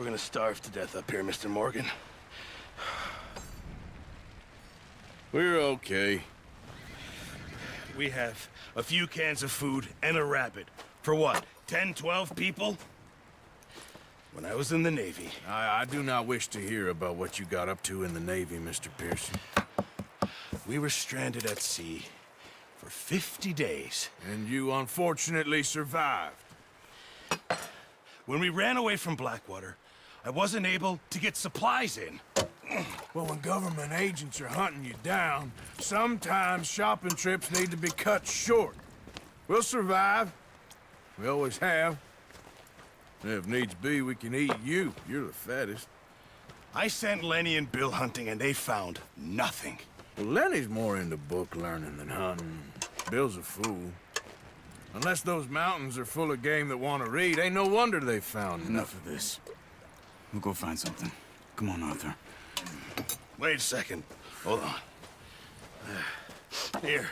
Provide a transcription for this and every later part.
We're gonna starve to death up here, Mr. Morgan. We're okay. We have a few cans of food and a rabbit. For what, 10, 12 people? When I was in the Navy... I do not wish to hear about what you got up to in the Navy, Mr. Pearson. We were stranded at sea for 50 days. And you unfortunately survived. When we ran away from Blackwater, I wasn't able to get supplies in. Well, when government agents are hunting you down, sometimes shopping trips need to be cut short. We'll survive. We always have. And if needs be, we can eat you. You're the fattest. I sent Lenny and Bill hunting, and they found nothing. Well, Lenny's more into book learning than hunting. Bill's a fool. Unless those mountains are full of game that want to read, ain't no wonder they found Enough of this. We'll go find something. Come on, Arthur. Wait a second. Hold on. Here.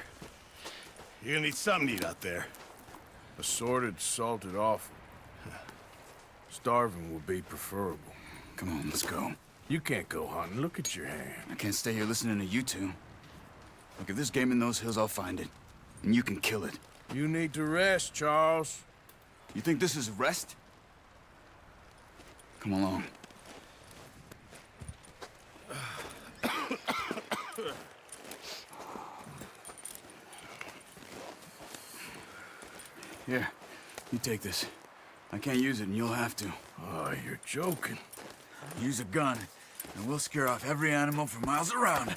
You're gonna need something to eat out there. Assorted, salted offal. Starving will be preferable. Come on, let's go. You can't go hunting. Look at your hand. I can't stay here listening to you two. Look, if there's game in those hills, I'll find it. And you can kill it. You need to rest, Charles. You think this is rest? Come along. Here, you take this. I can't use it, and you'll have to. Oh, you're joking. Use a gun, and we'll scare off every animal for miles around.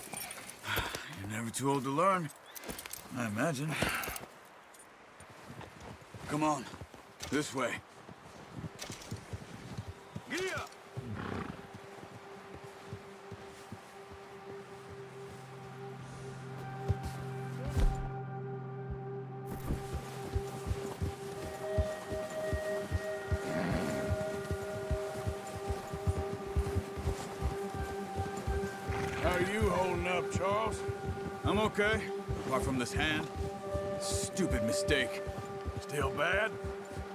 You're never too old to learn, I imagine. Come on, this way. Giddy up! How are you holding up, Charles? I'm okay, apart from this hand. Stupid mistake. Still bad?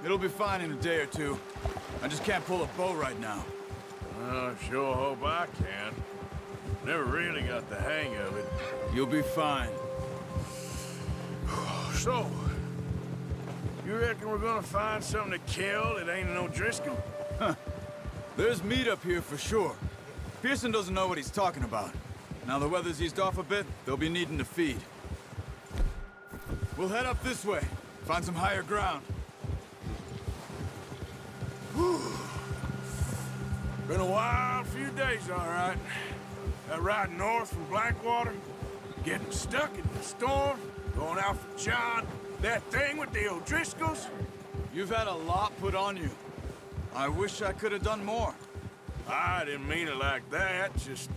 It'll be fine in a day or two. I just can't pull a bow right now. I sure hope I can. Never really got the hang of it. You'll be fine. So, you reckon we're gonna find something to kill that ain't no Driscoll? There's meat up here for sure. Pearson doesn't know what he's talking about. Now the weather's eased off a bit, they'll be needing to feed. We'll head up this way, find some higher ground. Whew. Been a wild few days, all right. That ride north from Blackwater, getting stuck in the storm, going out for John, that thing with the O'Driscolls. You've had a lot put on you. I wish I could have done more. I didn't mean it like that, just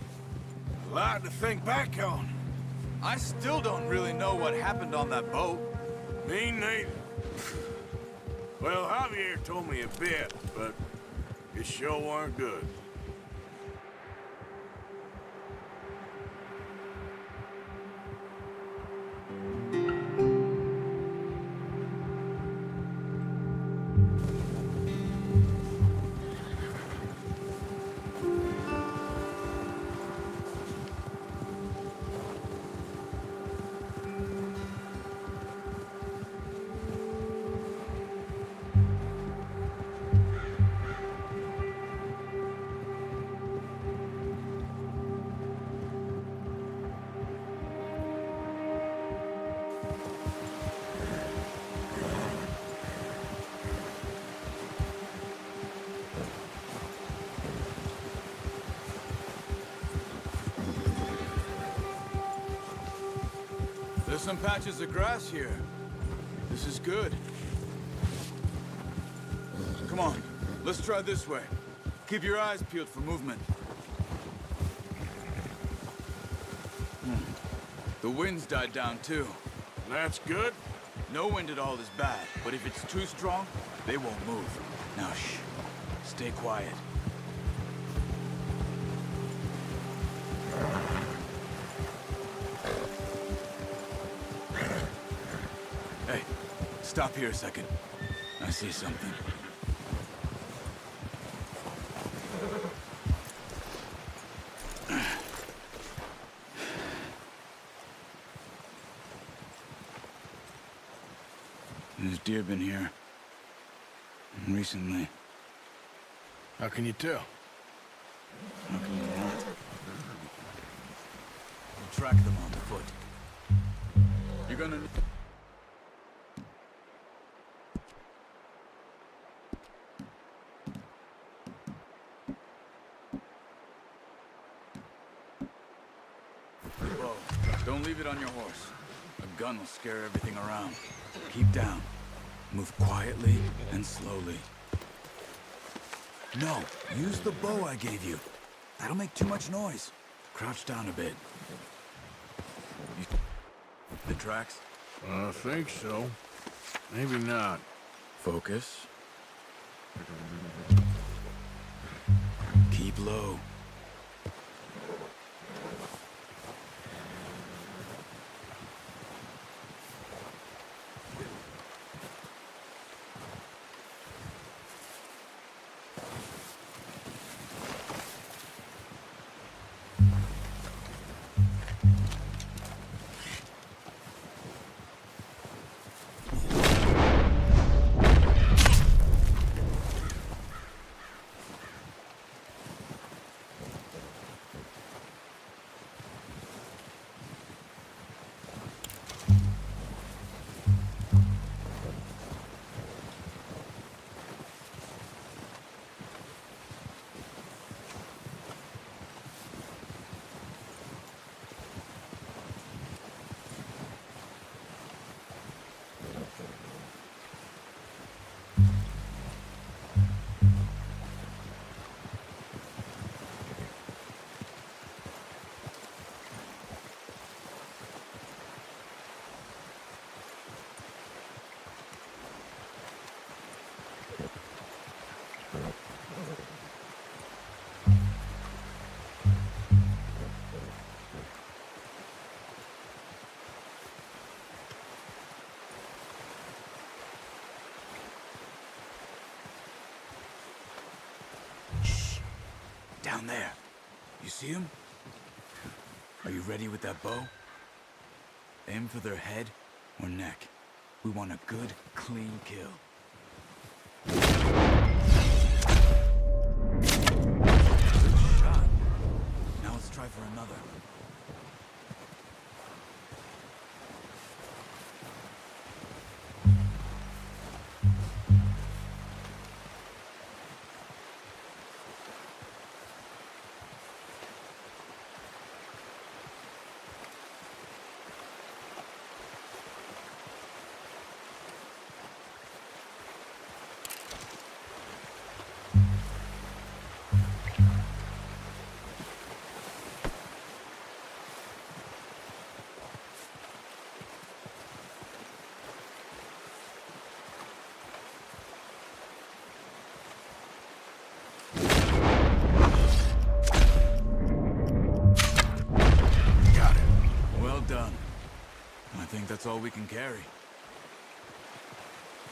a lot to think back on. I still don't really know what happened on that boat. Me neither. Well, Javier told me a bit, but it sure weren't good. There's some patches of grass here. This is good. Come on, let's try this way. Keep your eyes peeled for movement. The wind's died down too. That's good. No wind at all is bad, but if it's too strong, they won't move. Now shh, stay quiet. Hey, stop here a second. I see something. There's deer been here. Recently. How can you tell? How can you not? We'll track them on foot. You're gonna... The bow. Don't leave it on your horse. A gun will scare everything around. Keep down. Move quietly and slowly. No, use the bow I gave you. That'll make too much noise. Crouch down a bit. The tracks? I think so. Maybe not. Focus. Keep low. Down there. You see him? Are you ready with that bow? Aim for their head or neck. We want a good, clean kill. Good shot. Now let's try for another. Done. I think that's all we can carry.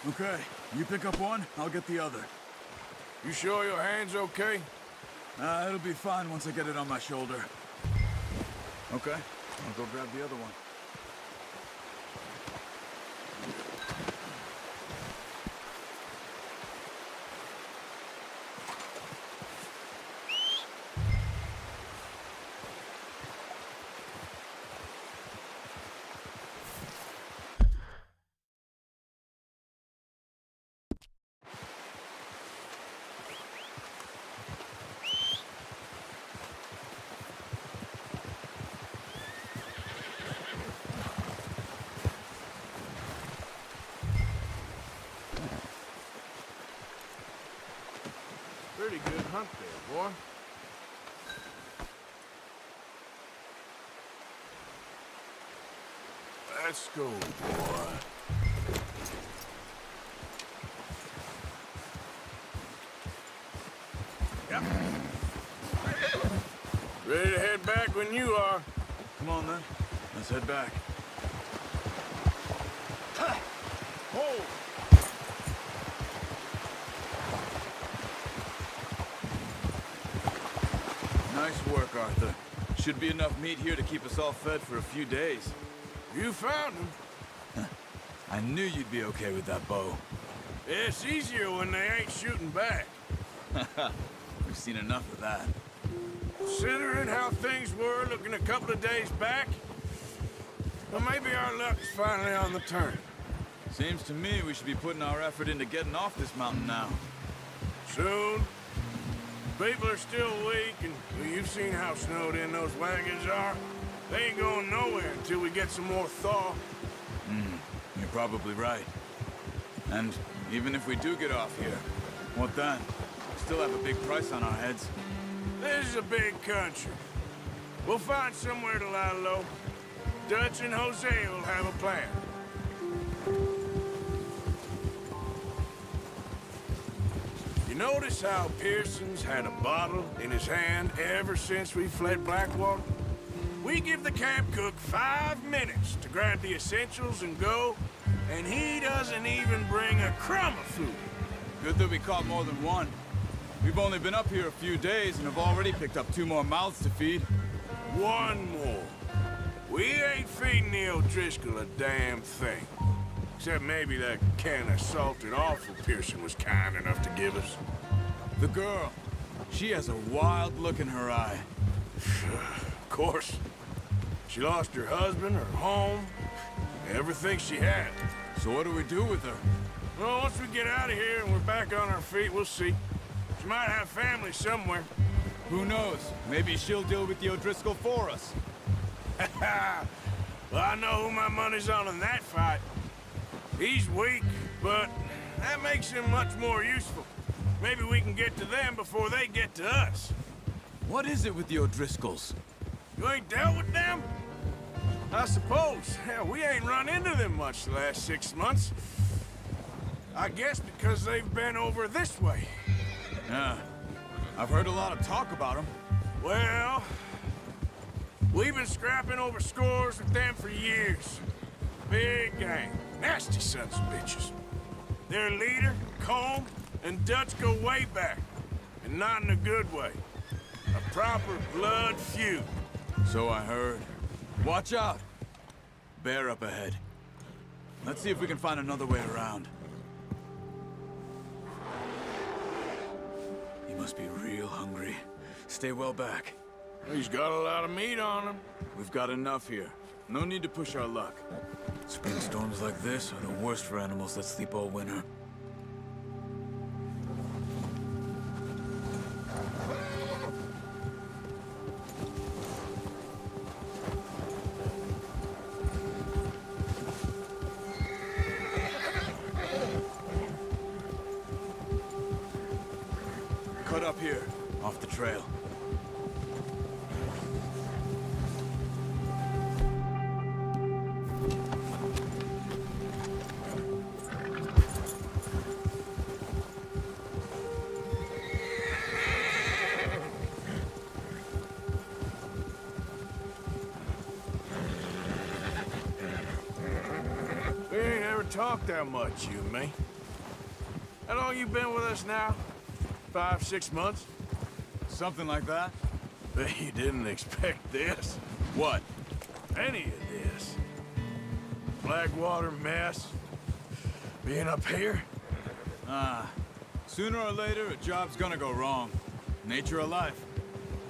Okay, you pick up one, I'll get the other. You sure your hand's okay? It'll be fine once I get it on my shoulder. Okay, I'll go grab the other one. Pretty good hunt there, boy. Let's go, boy. Yep. Ready to head back when you are. Come on then, let's head back. Hold! work, Arthur. Should be enough meat here to keep us all fed for a few days. You found him. I knew you'd be okay with that bow. It's easier when they ain't shooting back. We've seen enough of that. Considering how things were looking a couple of days back, well, maybe our luck's finally on the turn. Seems to me we should be putting our effort into getting off this mountain now. Soon. People are still weak, and well, you've seen how snowed in those wagons are. They ain't going nowhere until we get some more thaw. You're probably right. And even if we do get off here, what then? We still have a big price on our heads. This is a big country. We'll find somewhere to lie low. Dutch and Jose will have a plan. You notice how Pearson's had a bottle in his hand ever since we fled Blackwater? We give the camp cook 5 minutes to grab the essentials and go, and he doesn't even bring a crumb of food. Good that we caught more than one. We've only been up here a few days and have already picked up 2 more mouths to feed. One more. We ain't feeding the O'Driscoll a damn thing. Except maybe that can of salted offal Pearson was kind enough to give us. The girl. She has a wild look in her eye. Of course. She lost her husband, her home, everything she had. So what do we do with her? Well, once we get out of here and we're back on our feet, we'll see. She might have family somewhere. Who knows? Maybe she'll deal with the O'Driscoll for us. Well, I know who my money's on in that fight. He's weak, but that makes him much more useful. Maybe we can get to them before they get to us. What is it with the O'Driscolls? You ain't dealt with them? I suppose. Hell, we ain't run into them much the last 6 months. I guess because they've been over this way. Yeah. I've heard a lot of talk about them. Well, we've been scrapping over scores with them for years. Big gang. Nasty sons of bitches. Their leader, Combe, and Dutch go way back. And not in a good way. A proper blood feud. So I heard. Watch out! Bear up ahead. Let's see if we can find another way around. He must be real hungry. Stay well back. He's got a lot of meat on him. We've got enough here. No need to push our luck. Spring storms like this are the worst for animals that sleep all winter. Cut up here, off the trail. We ain't ever talked that much, you and me. How long you been with us now? 5, 6 months? Something like that? Bet you didn't expect this. What? Any of this. Blackwater mess. Being up here. Sooner or later, a job's gonna go wrong. Nature of life.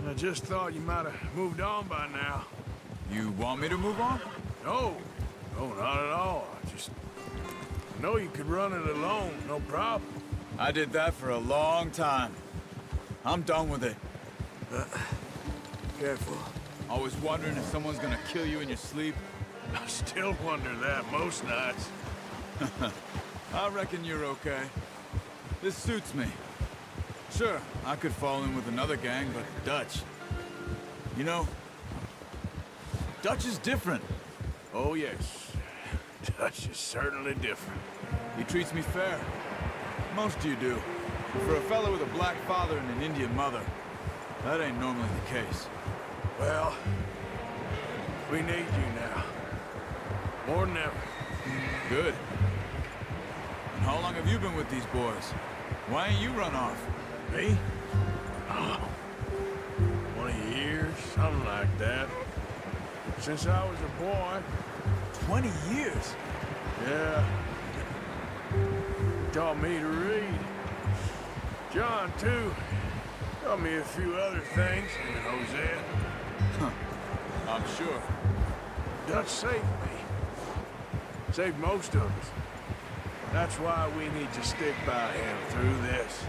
I just thought you might have moved on by now. You want me to move on? No. No, not at all. I just know you could run it alone, no problem. I did that for a long time. I'm done with it. Careful. Always wondering if someone's gonna kill you in your sleep. I still wonder that most nights. I reckon you're okay. This suits me. Sure, I could fall in with another gang, but Dutch. You know, Dutch is different. Oh, yes. Dutch is certainly different. He treats me fair. Most of you do. For a fellow with a black father and an Indian mother, that ain't normally the case. Well, we need you now. More than ever. Good. And how long have you been with these boys? Why ain't you run off? Me? Oh. 20 years, something like that. Since I was a boy. 20 years? Yeah. He taught me to read. John, too. Taught me a few other things, and Hosea. Huh. I'm sure. Dutch saved me. Saved most of us. That's why we need to stick by him through this.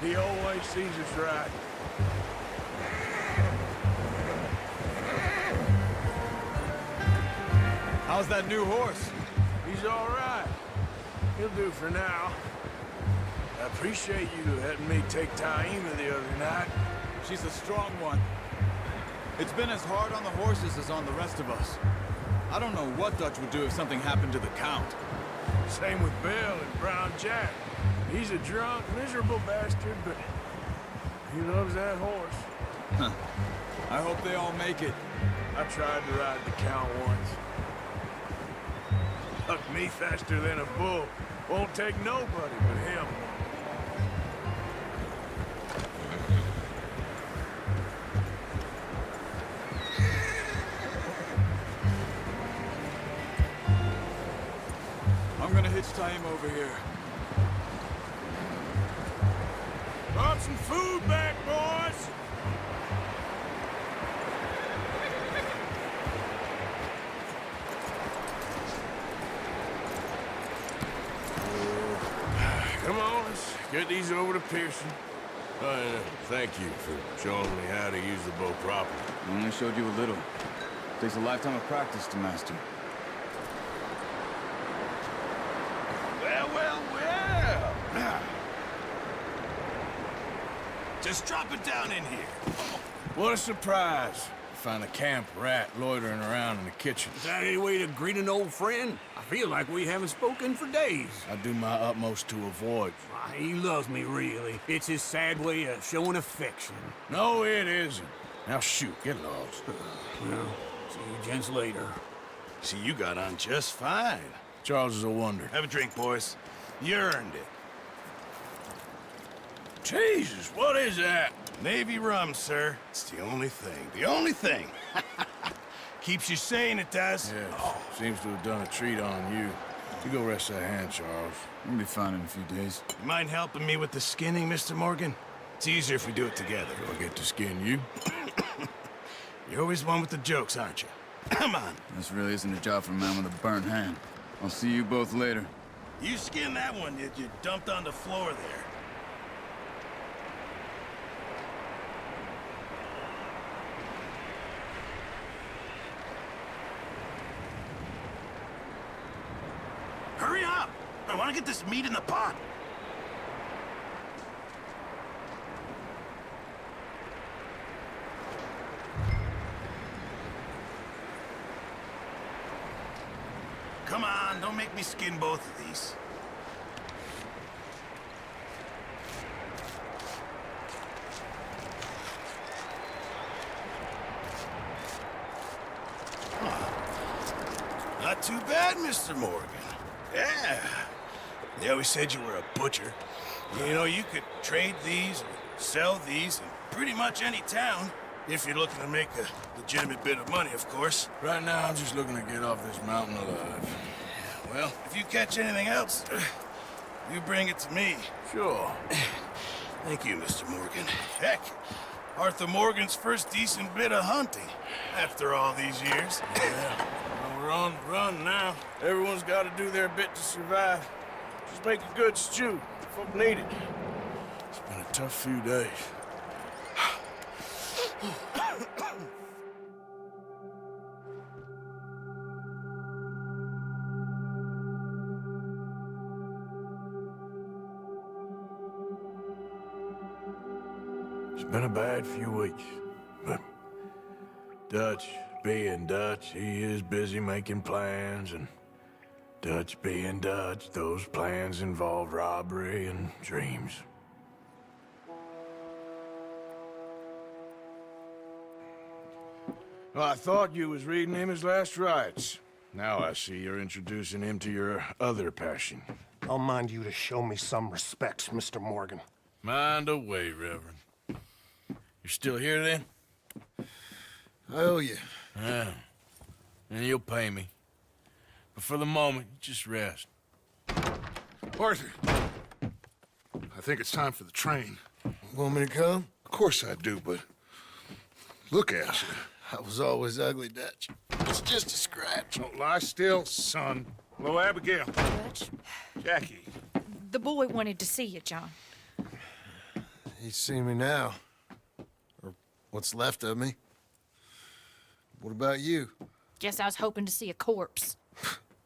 He always sees us right. How's that new horse? He's all right. He'll do for now. I appreciate you letting me take Taima the other night. She's a strong one. It's been as hard on the horses as on the rest of us. I don't know what Dutch would do if something happened to the Count. Same with Bill and Brown Jack. He's a drunk, miserable bastard, but he loves that horse. Huh. I hope they all make it. I tried to ride the Count once. Hucked me faster than a bull. Won't take nobody but him. I'm gonna hitch Taima over here. Brought some food back, boys! Come on, let's get these over to Pearson. Thank you for showing me how to use the bow properly. I only showed you a little. Takes a lifetime of practice to master. Well, well, well. Just drop it down in here. What a surprise. Find a camp rat loitering around in the kitchen. Is that any way to greet an old friend? I feel like we haven't spoken for days. I do my utmost to avoid. Why, he loves me, really. It's his sad way of showing affection. No, it isn't. Now shoot, get lost. Well, see you gents later. See, you got on just fine. Charles is a wonder. Have a drink, boys. You earned it. Jesus, what is that? Navy rum, sir. It's the only thing. The only thing. Keeps you sane, it does. Yes, seems to have done a treat on you. You go rest that hand, Charles. We'll be fine in a few days. You mind helping me with the skinning, Mr. Morgan? It's easier if we do it together. Do I get to skin you? You're always one with the jokes, aren't you? Come on. This really isn't a job for a man with a burnt hand. I'll see you both later. You skinned that one that you dumped on the floor there. Hurry up! I want to get this meat in the pot. Come on, don't make me skin both of these. Not too bad, Mr. Morgan. Yeah. They always said you were a butcher. You know, you could trade these or sell these in pretty much any town. If you're looking to make a legitimate bit of money, of course. Right now, I'm just looking to get off this mountain alive. Well, if you catch anything else, you bring it to me. Sure. Thank you, Mr. Morgan. Heck, Arthur Morgan's first decent bit of hunting after all these years. Yeah. Well, we're on the run now. Everyone's got to do their bit to survive. Just make a good stew. Folk need it. It's been a tough few days. It's been a bad few weeks, but Dutch being Dutch, he is busy making plans, and Dutch being Dutch, those plans involve robbery and dreams. Well, I thought you was reading him his last rites. Now I see you're introducing him to your other passion. I'll mind you to show me some respect, Mr. Morgan. Mind away, Reverend. You're still here, then? I owe you. Yeah. And you'll pay me. But for the moment, just rest. Arthur, I think it's time for the train. Want me to come? Of course I do, but look at you. I was always ugly, Dutch. It's just a scratch. Don't lie still, son. Hello, Abigail. Dutch, Jackie. the boy wanted to see you, John. He's seen me now. Or what's left of me. What about you? Guess I was hoping to see a corpse.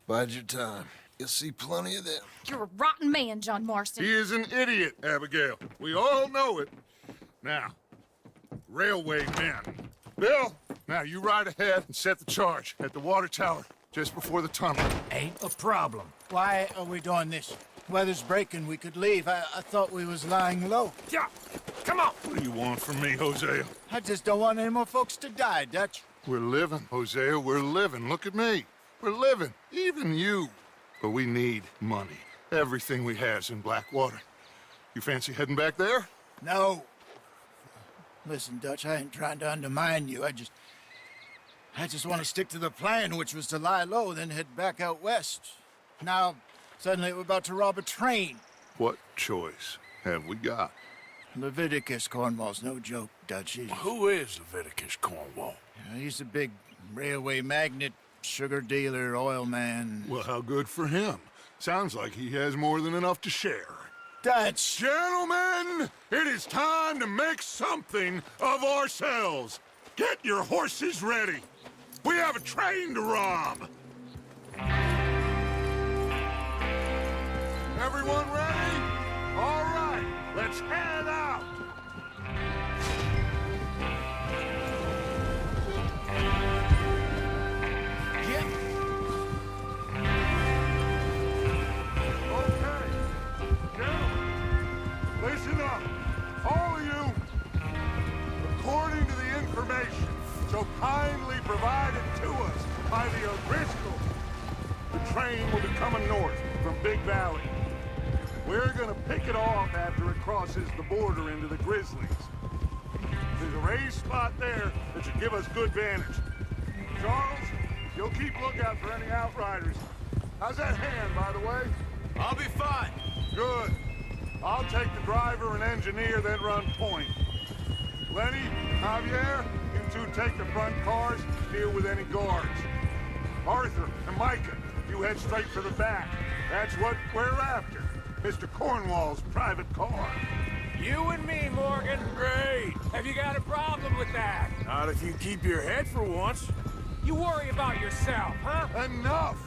Bide your time. You'll see plenty of them. You're a rotten man, John Marston. He is an idiot, Abigail. We all know it. Now, railway men. Bill, now you ride ahead and set the charge at the water tower just before the tunnel. Ain't a problem. Why are we doing this? Weather's breaking. We could leave. I thought we was lying low. Yeah, come on. What do you want from me, Hosea? I just don't want any more folks to die, Dutch. We're living, Hosea. We're living. Look at me. We're living. Even you. But we need money. Everything we has in Blackwater. You fancy heading back there? No. Listen, Dutch, I ain't trying to undermine you. I just want to stick to the plan, which was to lie low, then head back out west. Now, suddenly we're about to rob a train. What choice have we got? Leviticus Cornwall's no joke, Dutch. Who is Leviticus Cornwall? He's a big railway magnate, sugar dealer, oil man. Well, how good for him. Sounds like he has more than enough to share. Dutch! Gentlemen, it is time to make something of ourselves. Get your horses ready. We have a train to rob. Everyone ready? All right, let's head out. Okay, gentlemen, listen up, all of you. According to the information so kindly provided to us by the O'Driscolls, the train will be coming north from Big Valley. We're gonna pick it off after it crosses the border into the Grizzlies. There's a raised spot there that should give us good vantage. Charles, you'll keep lookout for any outriders. How's that hand, by the way? I'll be fine. Good. I'll take the driver and engineer, then run point. Lenny, Javier, you two take the front cars, deal with any guards. Arthur and Micah, you head straight for the back. That's what we're after. Mr. Cornwall's private car. You and me, Morgan. Great. Have you got a problem with that? Not if you keep your head for once. You worry about yourself, huh? Enough!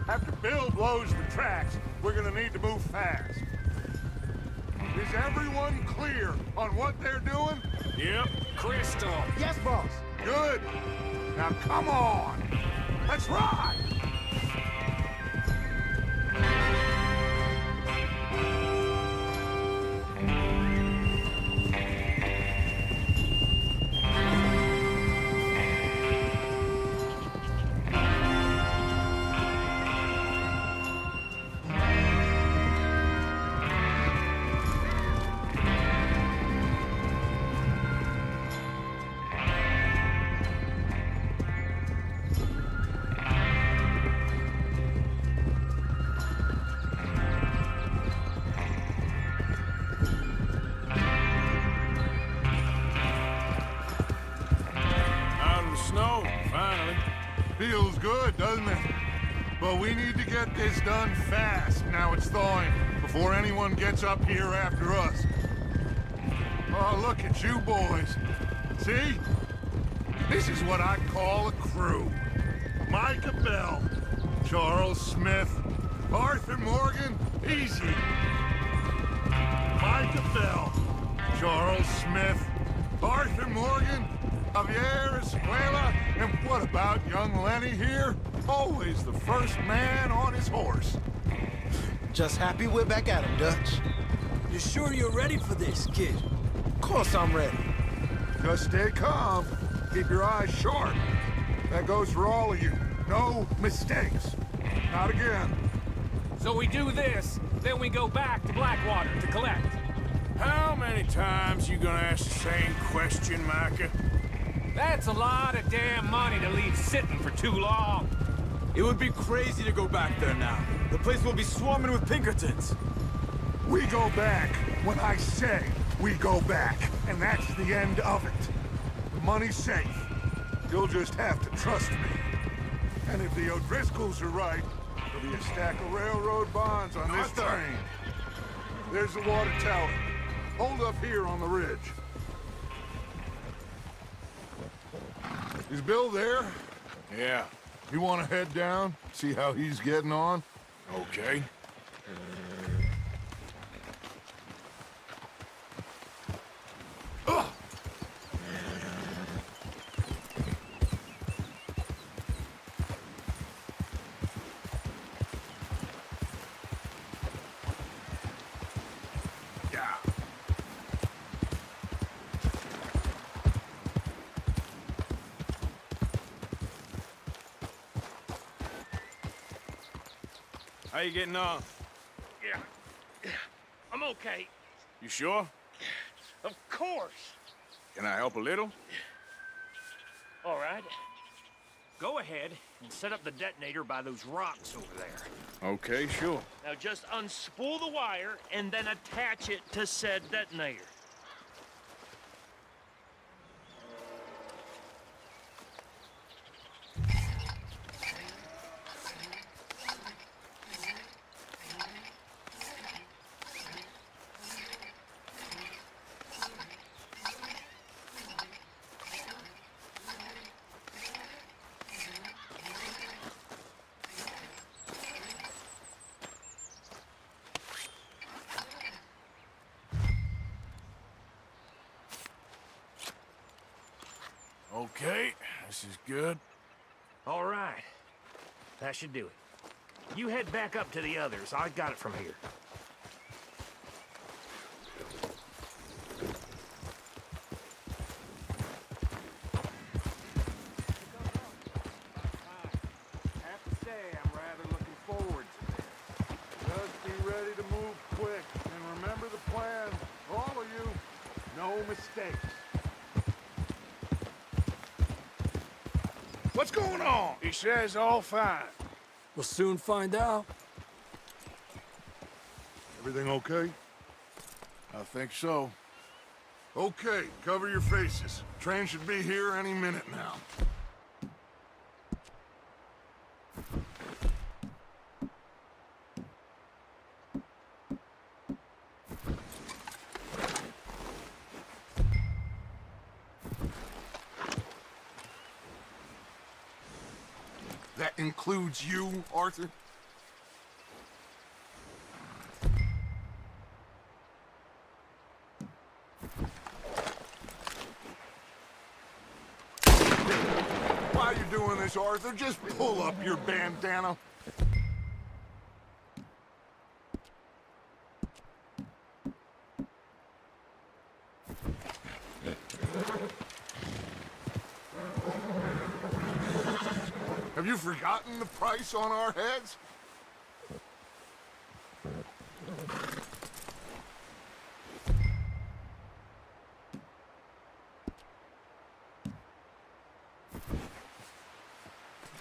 After Bill blows the tracks, we're gonna need to move fast. Is everyone clear on what they're doing? Yep. Crystal. Yes, boss. Good. Now come on. Let's ride! Snow, finally. Feels good, doesn't it? But we need to get this done fast, now it's thawing, before anyone gets up here after us. Oh, look at you boys. See? This is what I call a crew. Micah Bell, Charles Smith, Arthur Morgan, easy. Micah Bell, Charles Smith, Arthur Morgan, Javier Escuela, and what about young Lenny here? Always the first man on his horse. Just happy we're back at him, Dutch. You sure you're ready for this, kid? Of course I'm ready. Just stay calm. Keep your eyes sharp. That goes for all of you. No mistakes. Not again. So we do this, then we go back to Blackwater to collect. How many times you gonna ask the same question, Micah? That's a lot of damn money to leave sitting for too long. It would be crazy to go back there now. The place will be swarming with Pinkertons. We go back when I say we go back, and that's the end of it. The money's safe. You'll just have to trust me. And if the O'Driscolls are right, there'll be a stack of railroad bonds on this train. There's the water tower. Hold up here on the ridge. Is Bill there? Yeah, You want to head down, see how he's getting on? okay. How you getting on? Yeah, I'm okay. You sure? Of course. Can I help a little? All right. Go ahead and set up the detonator by those rocks over there. Okay, sure. Now just unspool the wire and then attach it to said detonator. Okay, this is good. All right. That should do it. You head back up to the others. I got it from here. I have to say, I'm rather looking forward to this. Just be ready to move quick, and remember the plan. All of you, no mistakes. What's going on? He says all fine. We'll soon find out. Everything okay? I think so. Okay, cover your faces. Train should be here any minute now. That includes you, Arthur? While you're doing this, Arthur, just pull up your bandana. Have you forgotten the price on our heads?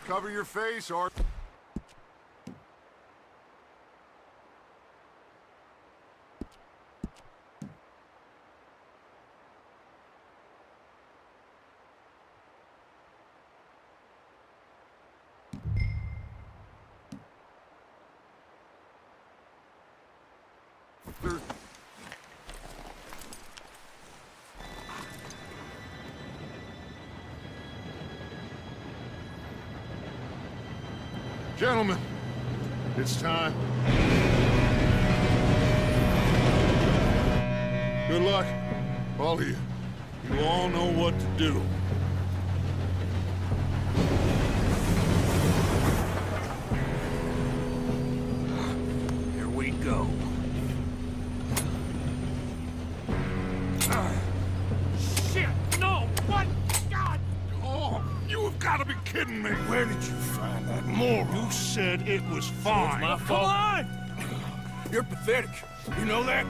Cover your face, Arthur. Gentlemen, it's time. Good luck, all of you. You all know what to do. Here we go. Shit! No! What? God! Oh, you have got to be kidding me. Where did you find that moron? You said it was fine. My Come fault. on! You're pathetic. You know that?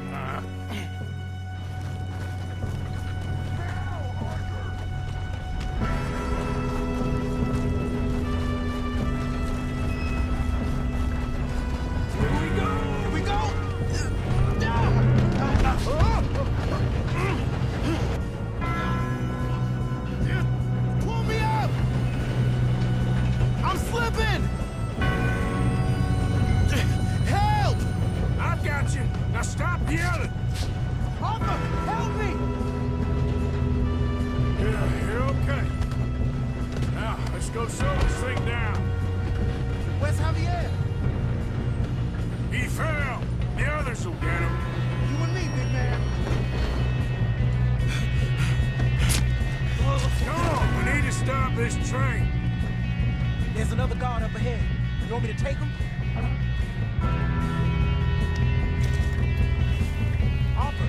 yelling? Arthur, help me! Yeah, you're okay. Now, let's go slow this thing down. Where's Javier? He fell. The others will get him. You and me, big man. Come on, we need to stop this train. There's another guard up ahead. You want me to take him? Arthur,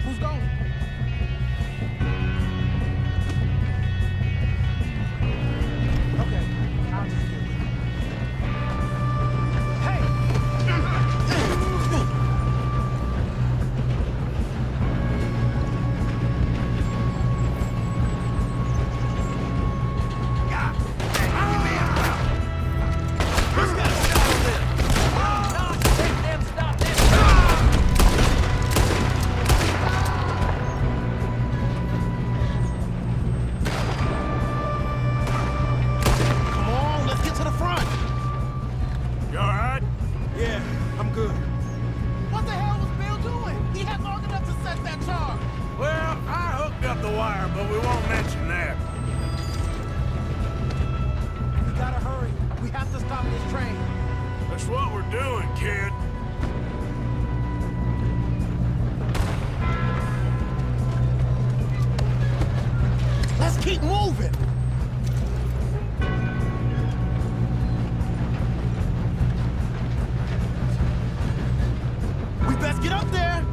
who's going? Okay, I'll just deal with it. You all right? Yeah, I'm good. What the hell was Bill doing? He had long enough to set that charge. Well, I hooked up the wire, but we won't mention that. We gotta hurry. We have to stop this train. That's what we're doing, kid. Let's keep moving. We best get up there.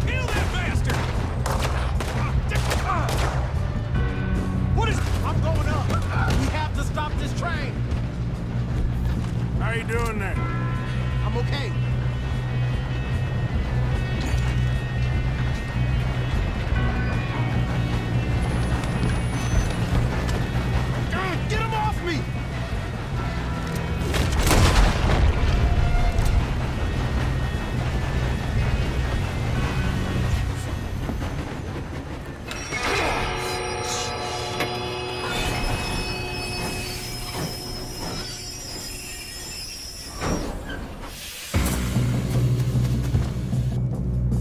Kill that bastard! What is... I'm going up. We have to stop this train. How you doing there? I'm okay. Get him off me!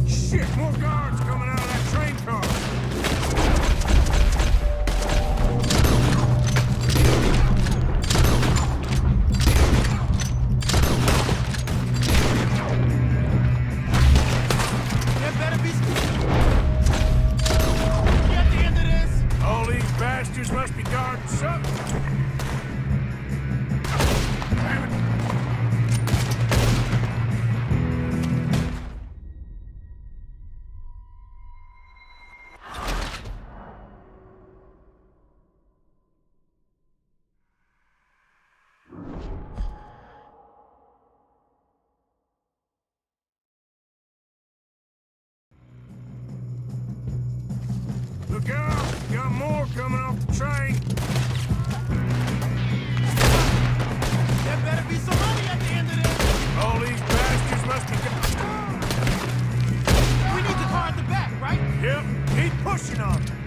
Shit, more guards coming out of that train car. There better be... We at the end of this. All these bastards must be guarding something. Damn it. Look out! Got more coming off the train. There better be some money at the end of this. All these bastards must be... We need the car at the back, right? Yep, keep pushing on them.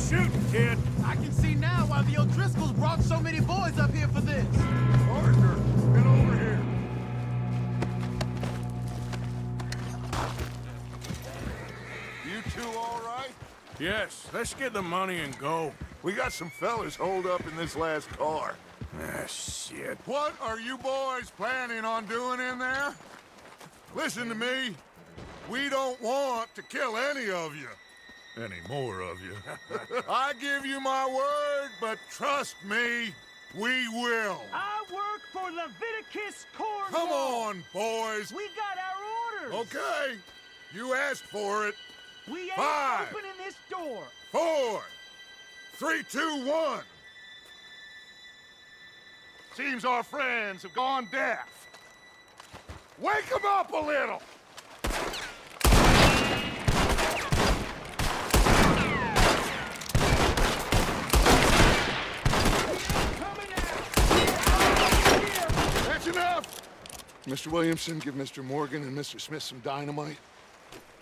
shooting, kid. I can see now why the O'Driscolls brought so many boys up here for this. Parker, get over here. You two all right? Yes, let's get the money and go. We got some fellas holed up in this last car. Ah, shit. What are you boys planning on doing in there? Listen to me. We don't want to kill any of you. Any more of you. I give you my word, but trust me, we will. I work for Leviticus Cornwall. Come on, boys. We got our orders. Okay. You asked for it. We ain't 5, opening this door. 4, 3, 2, 1. Seems our friends have gone deaf. Wake them up a little. That's enough. Mr. Williamson, give Mr. Morgan and Mr. Smith some dynamite.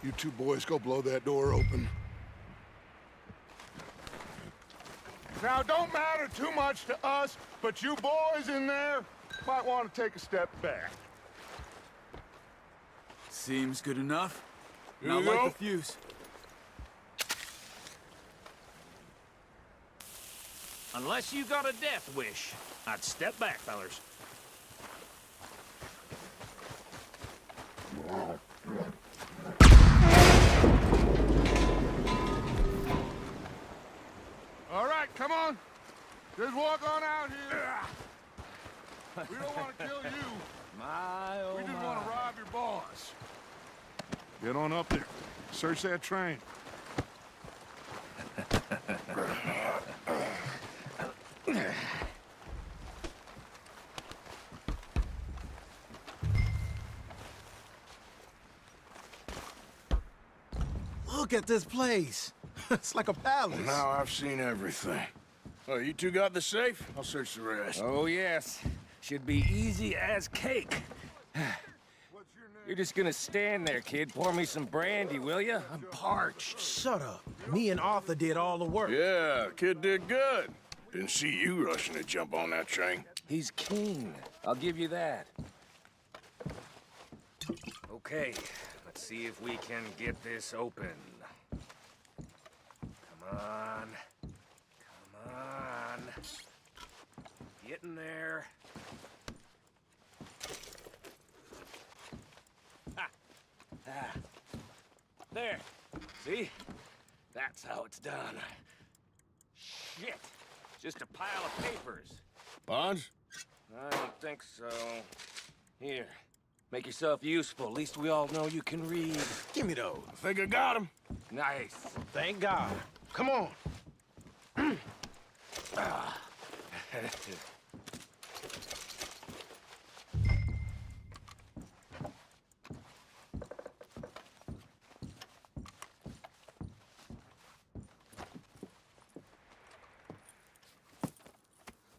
You two boys go blow that door open. Now, don't matter too much to us, but you boys in there might want to take a step back. Seems good enough. Here Not we like go. the fuse. Unless you got a death wish, I'd step back, fellers. All right, come on. Just walk on out here. We don't want to kill you. We just want to rob your boss. Get on up there. Search that train. Look at this place. It's like a palace. Now I've seen everything. Oh, you two got the safe? I'll search the rest. Oh, yes. Should be easy as cake. What's your name? You're just gonna stand there, kid. Pour me some brandy, will you? I'm parched. Shut up. Me and Arthur did all the work. Yeah, kid did good. Didn't see you rushing to jump on that train. He's keen. I'll give you that. Okay, let's see if we can get this open. Come on. Come on. Get in there. Ha! Ah. There. See? That's how it's done. Shit. Just a pile of papers. Bonds? I don't think so. Here. Make yourself useful. At least we all know you can read. Give me those. I think I got him. Nice. Thank God. Come on.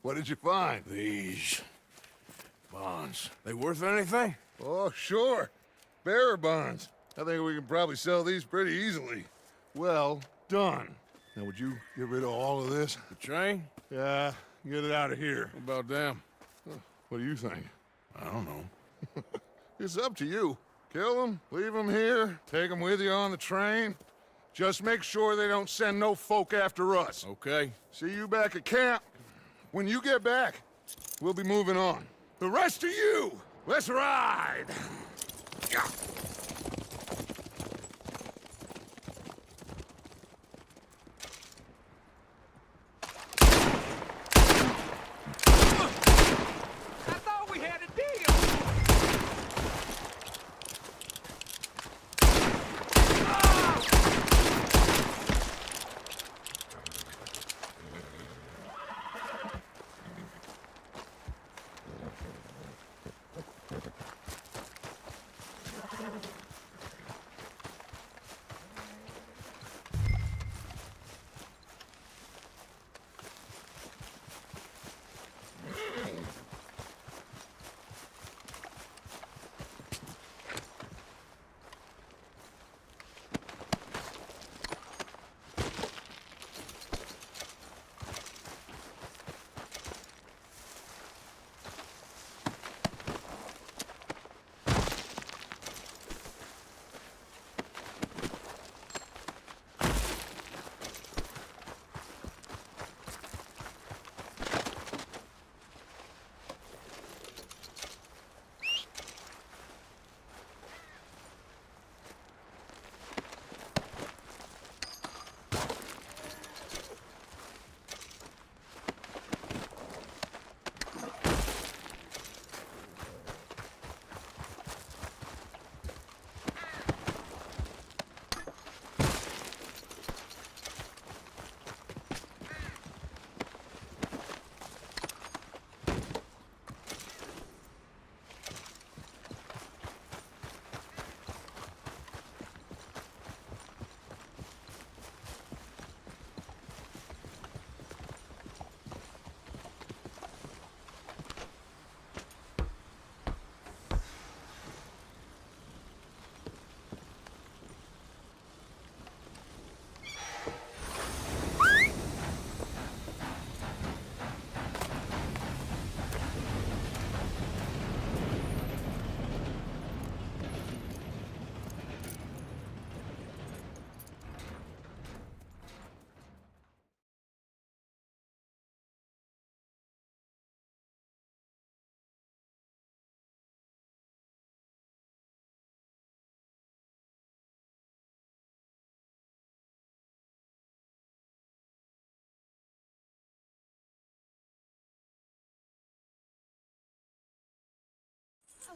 What did you find? These bonds. They worth anything? Oh, sure. Bearer bonds. I think we can probably sell these pretty easily. Well done. Now, would you get rid of all of this? The train? Yeah, get it out of here. What about them? What do you think? I don't know. It's up to you. Kill them, leave them here, take them with you on the train. Just make sure they don't send no folk after us. Okay. See you back at camp. When you get back, we'll be moving on. The rest of you, let's ride! I thought we had a deal.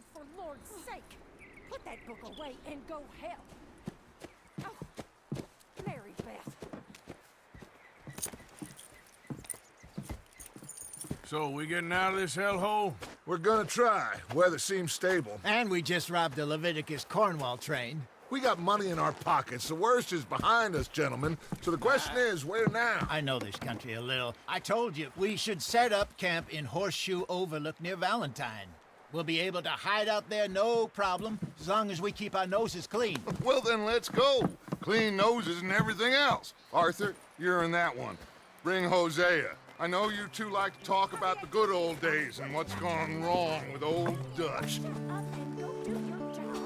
Oh, for Lord's sake! Put that book away and go help! Oh, Mary Beth. So, we getting out of this hellhole? We're gonna try. Weather seems stable. And we just robbed a Leviticus Cornwall train. We got money in our pockets. The worst is behind us, gentlemen. So the question is, where now? I know this country a little. I told you, we should set up camp in Horseshoe Overlook near Valentine. We'll be able to hide out there, no problem, as long as we keep our noses clean. Well, then let's go. Clean noses and everything else. Arthur, you're in that one. Bring Hosea. I know you two like to talk about the good old days and what's gone wrong with old Dutch. Shut up and go do your job.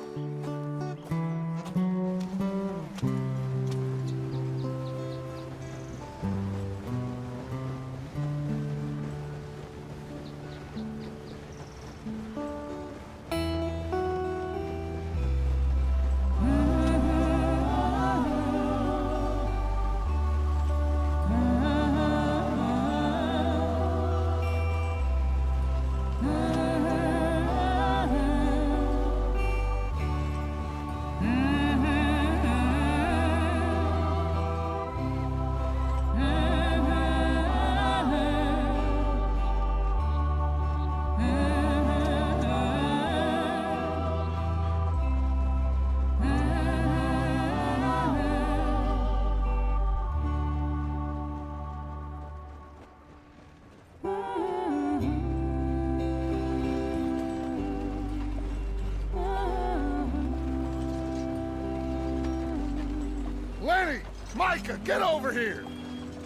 Lenny! Micah, get over here!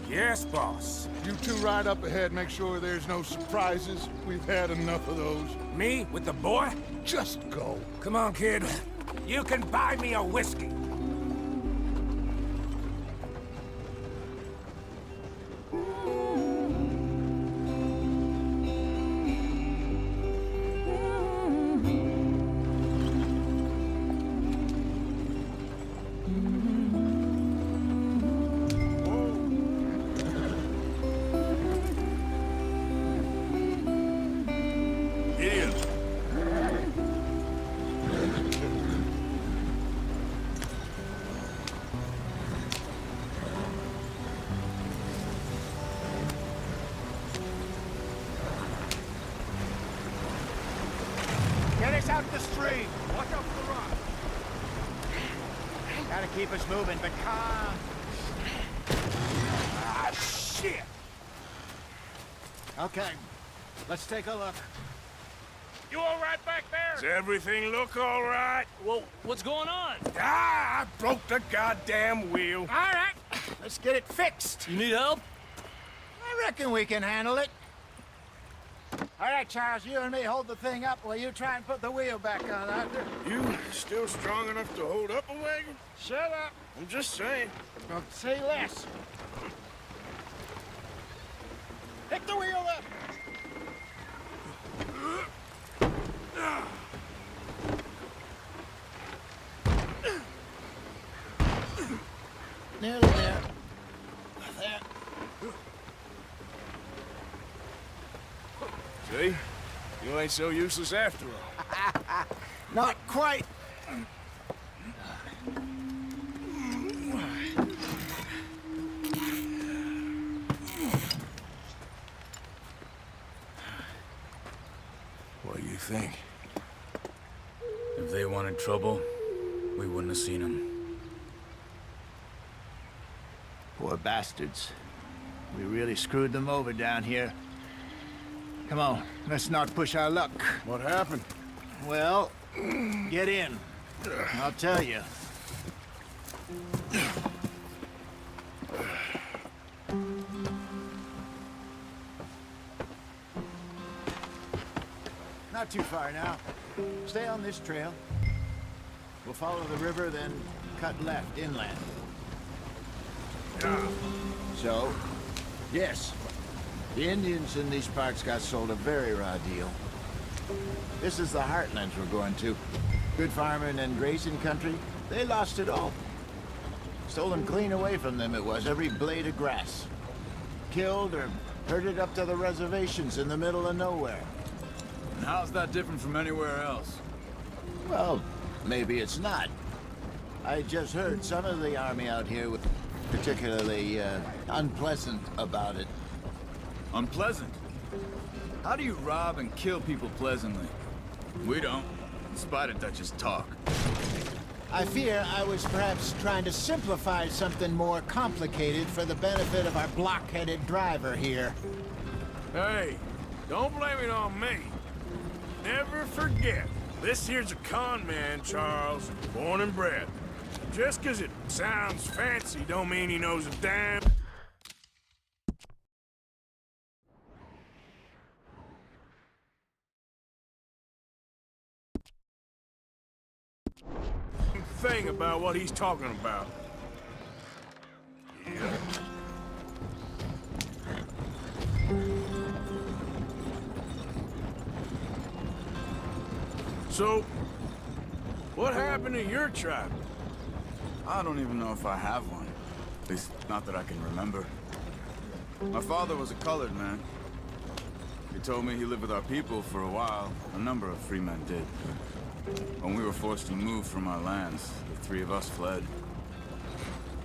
Yes, boss. You two ride up ahead, make sure there's no surprises. We've had enough of those. Me with the boy? Just go. Come on, kid. You can buy me a whiskey. Get us out the stream! Watch out for the rock! Gotta keep us moving, but calm. Ah, shit! Okay, let's take a look. You all right back there? Does everything look all right? Well, what's going on? Ah, I broke the goddamn wheel. All right, let's get it fixed. You need help? I reckon we can handle it. All right, Charles, you and me hold the thing up while you try and put the wheel back on, Arthur. You still strong enough to hold up a wagon? Shut up. I'm just saying. Don't say less. Pick the wheel up. Nearly there. There. See? You ain't so useless after all. Not quite. What do you think? If they wanted trouble, we wouldn't have seen them. Poor bastards. We really screwed them over down here. Come on, let's not push our luck. What happened? Well, get in. I'll tell you. Not too far now. Stay on this trail. We'll follow the river, then cut left inland. So, yes, the Indians in these parts got sold a very raw deal. This is the heartlands we're going to. Good farming and grazing country. They lost it all. Stolen clean away from them it was, every blade of grass. Killed or herded up to the reservations in the middle of nowhere. And how's that different from anywhere else? Well, maybe it's not. I just heard some of the army out here were particularly unpleasant about it. Unpleasant? How do you rob and kill people pleasantly? We don't, in spite of Dutch's talk. I fear I was perhaps trying to simplify something more complicated for the benefit of our block-headed driver here. Hey, don't blame it on me. Never forget, this here's a con man, Charles, born and bred. Just 'cause it sounds fancy don't mean he knows a damn thing about what he's talking about. Yeah. So, what happened to your tribe? I don't even know if I have one. At least, not that I can remember. My father was a colored man. He told me he lived with our people for a while. A number of free men did. When we were forced to move from our lands, the three of us fled.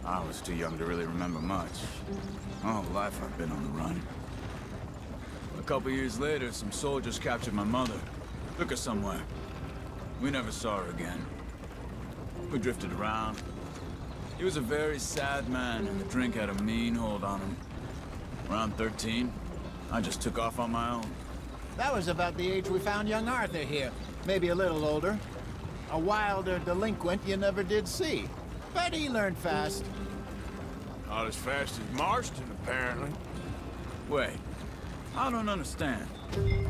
I was too young to really remember much. My whole life I've been on the run. A couple years later, some soldiers captured my mother. Took her somewhere. We never saw her again. We drifted around. He was a very sad man, and the drink had a mean hold on him. Around 13, I just took off on my own. That was about the age we found young Arthur here. Maybe a little older. A wilder delinquent you never did see. But he learned fast. Not as fast as Marston, apparently. Wait, I don't understand.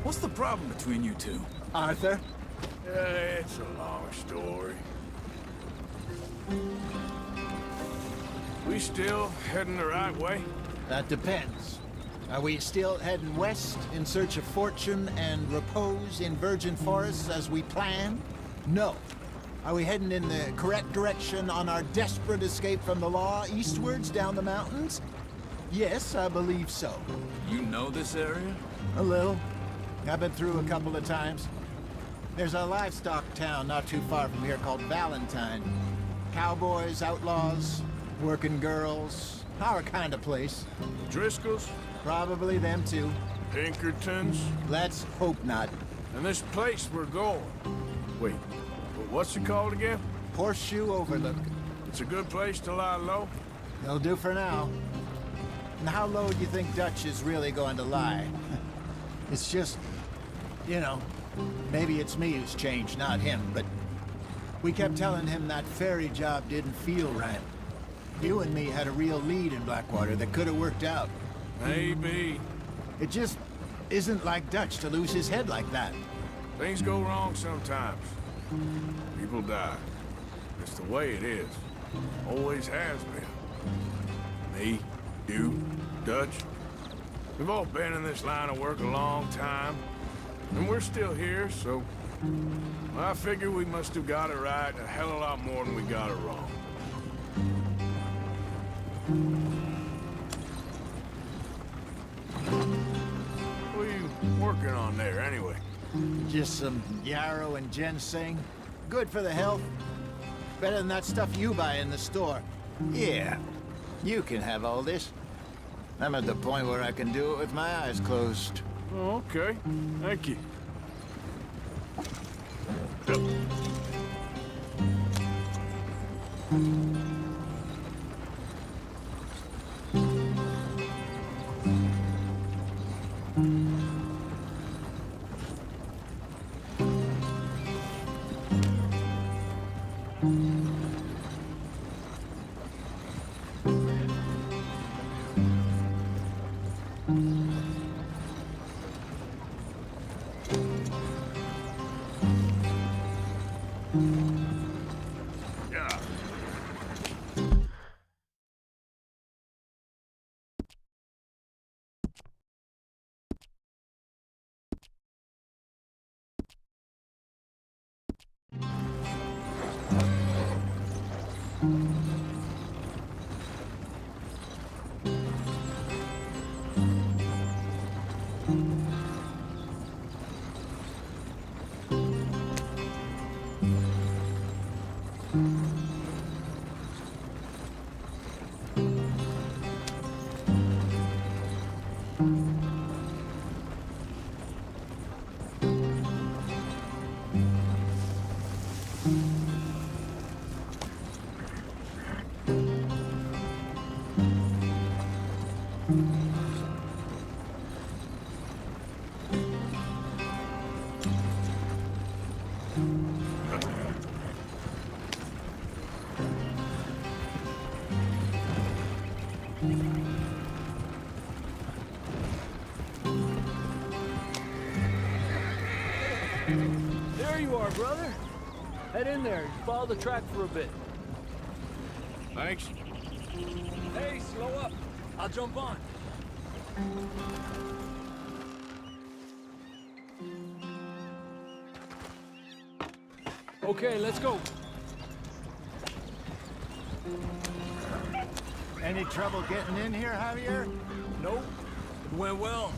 What's the problem between you two? Arthur? It's a long story. We still heading the right way? That depends. Are we still heading west in search of fortune and repose in virgin forests as we planned? No. Are we heading in the correct direction on our desperate escape from the law eastwards down the mountains? Yes, I believe so. You know this area? A little. I've been through a couple of times. There's a livestock town not too far from here called Valentine. Cowboys, outlaws, working girls, our kind of place. Driscolls? Probably them too. Pinkertons? Let's hope not. And this place we're going. Wait, what's it called again? Horseshoe Overlook. It's a good place to lie low? They'll do for now. And how low do you think Dutch is really going to lie? It's just, you know, maybe it's me who's changed, not him, but we kept telling him that ferry job didn't feel right. You and me had a real lead in Blackwater that could have worked out. Maybe. It just isn't like Dutch to lose his head like that. Things go wrong sometimes. People die. It's the way it is. Always has been. Me, you, Dutch. We've all been in this line of work a long time. And we're still here, so... I figure we must have got it right a hell of a lot more than we got it wrong. What are you working on there, anyway? Just some yarrow and ginseng. Good for the health. Better than that stuff you buy in the store. Yeah, you can have all this. I'm at the point where I can do it with my eyes closed. Oh, okay. Thank you. Yeah. There you are, brother. Head in there. Follow the track for a bit. Thanks. Hey, slow up. I'll jump on. Okay, let's go. Any trouble getting in here, Javier? Nope. It went well.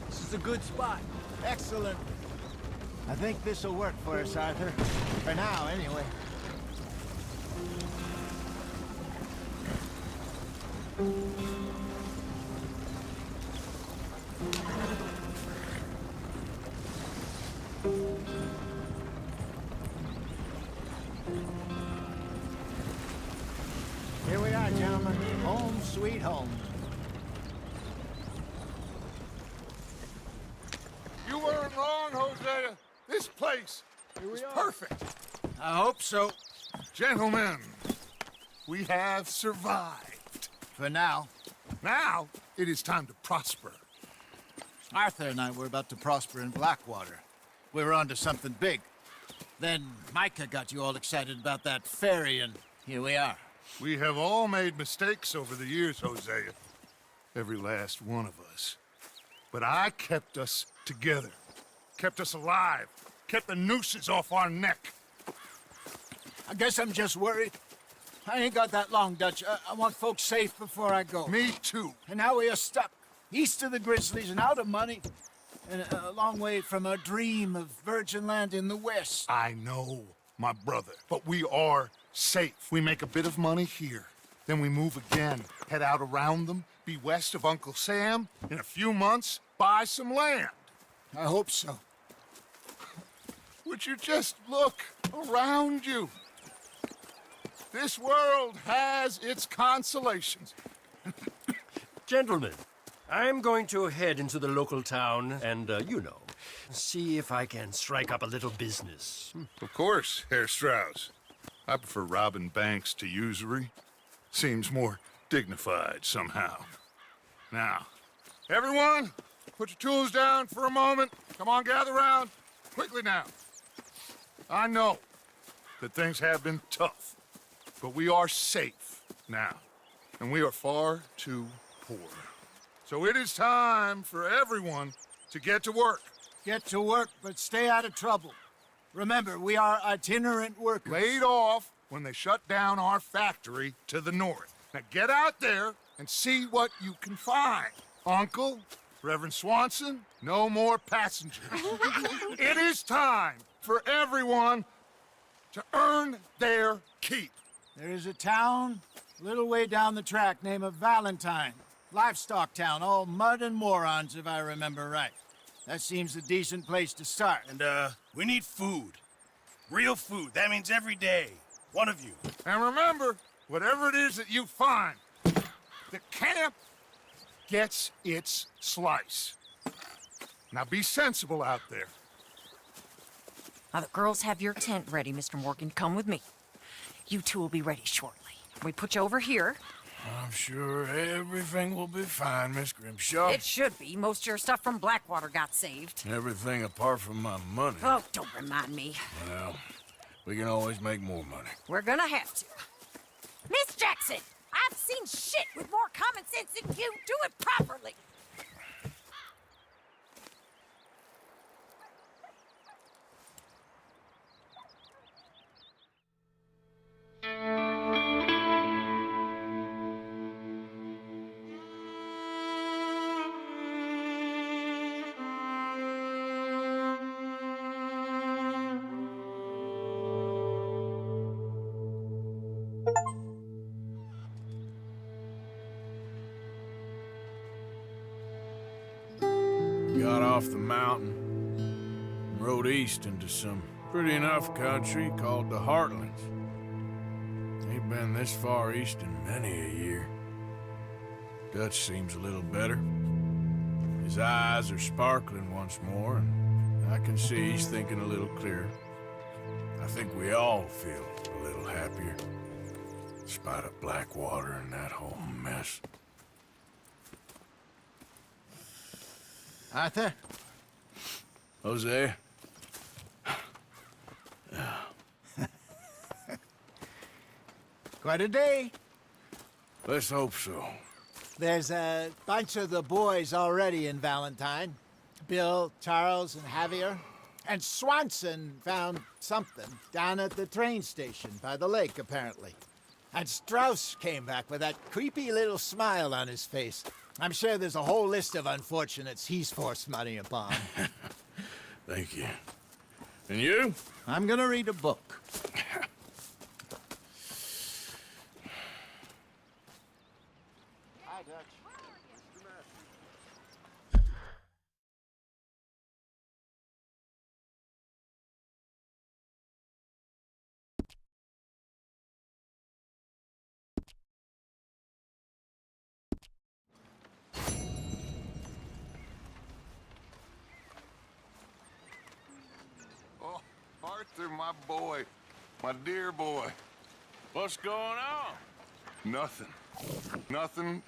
This is a good spot. Excellent. I think this'll work for us, Arthur. For now, anyway. Here we are, gentlemen. Home sweet home. You weren't wrong, Hosea. This place is perfect. I hope so. Gentlemen, we have survived. For now. Now, it is time to prosper. Arthur and I were about to prosper in Blackwater. We were onto something big. Then Micah got you all excited about that ferry, and here we are. We have all made mistakes over the years, Hosea. Every last one of us. But I kept us together. Kept us alive. Kept the nooses off our neck. I guess I'm just worried. I ain't got that long, Dutch. I want folks safe before I go. Me too. And now we are stuck. East of the Grizzlies and out of money. And a long way from our dream of virgin land in the west. I know, my brother. But we are safe. We make a bit of money here. Then we move again. Head out around them. Be west of Uncle Sam. In a few months, buy some land. I hope so. Would you just look around you? This world has its consolations. Gentlemen, I'm going to head into the local town and, see if I can strike up a little business. Of course, Herr Strauss. I prefer robbing banks to usury. Seems more dignified somehow. Now, everyone, put your tools down for a moment. Come on, gather round. Quickly now. I know that things have been tough, but we are safe now, and we are far too poor. So it is time for everyone to get to work. Get to work, but stay out of trouble. Remember, we are itinerant workers. Laid off when they shut down our factory to the north. Now get out there and see what you can find. Uncle, Reverend Swanson, no more passengers. It is time for everyone to earn their keep. There is a town a little way down the track named Valentine. Livestock town, all mud and morons, if I remember right. That seems a decent place to start. And, we need food. Real food. That means every day. One of you. And remember, whatever it is that you find, the camp gets its slice. Now be sensible out there. Now, the girls have your tent ready, Mr. Morgan. Come with me. You two will be ready shortly. We put you over here. I'm sure everything will be fine, Miss Grimshaw. It should be. Most of your stuff from Blackwater got saved. Everything apart from my money. Oh, don't remind me. Well, we can always make more money. We're gonna have to. Miss Jackson, I've seen shit with more common sense than you. Do it properly. off the mountain and rode east into some pretty enough country called the Heartlands. Ain't been this far east in many a year. Dutch seems a little better. His eyes are sparkling once more, and I can see he's thinking a little clearer. I think we all feel a little happier, in spite of Blackwater and that whole mess. Arthur? Jose? Quite a day. Let's hope so. There's a bunch of the boys already in Valentine. Bill, Charles, and Javier. And Swanson found something down at the train station by the lake, apparently. And Strauss came back with that creepy little smile on his face. I'm sure there's a whole list of unfortunates he's forced money upon. Thank you. And you? I'm gonna read a book. Hi, Dutch. Oh, Arthur, my boy. My dear boy. What's going on? Nothing. Nothing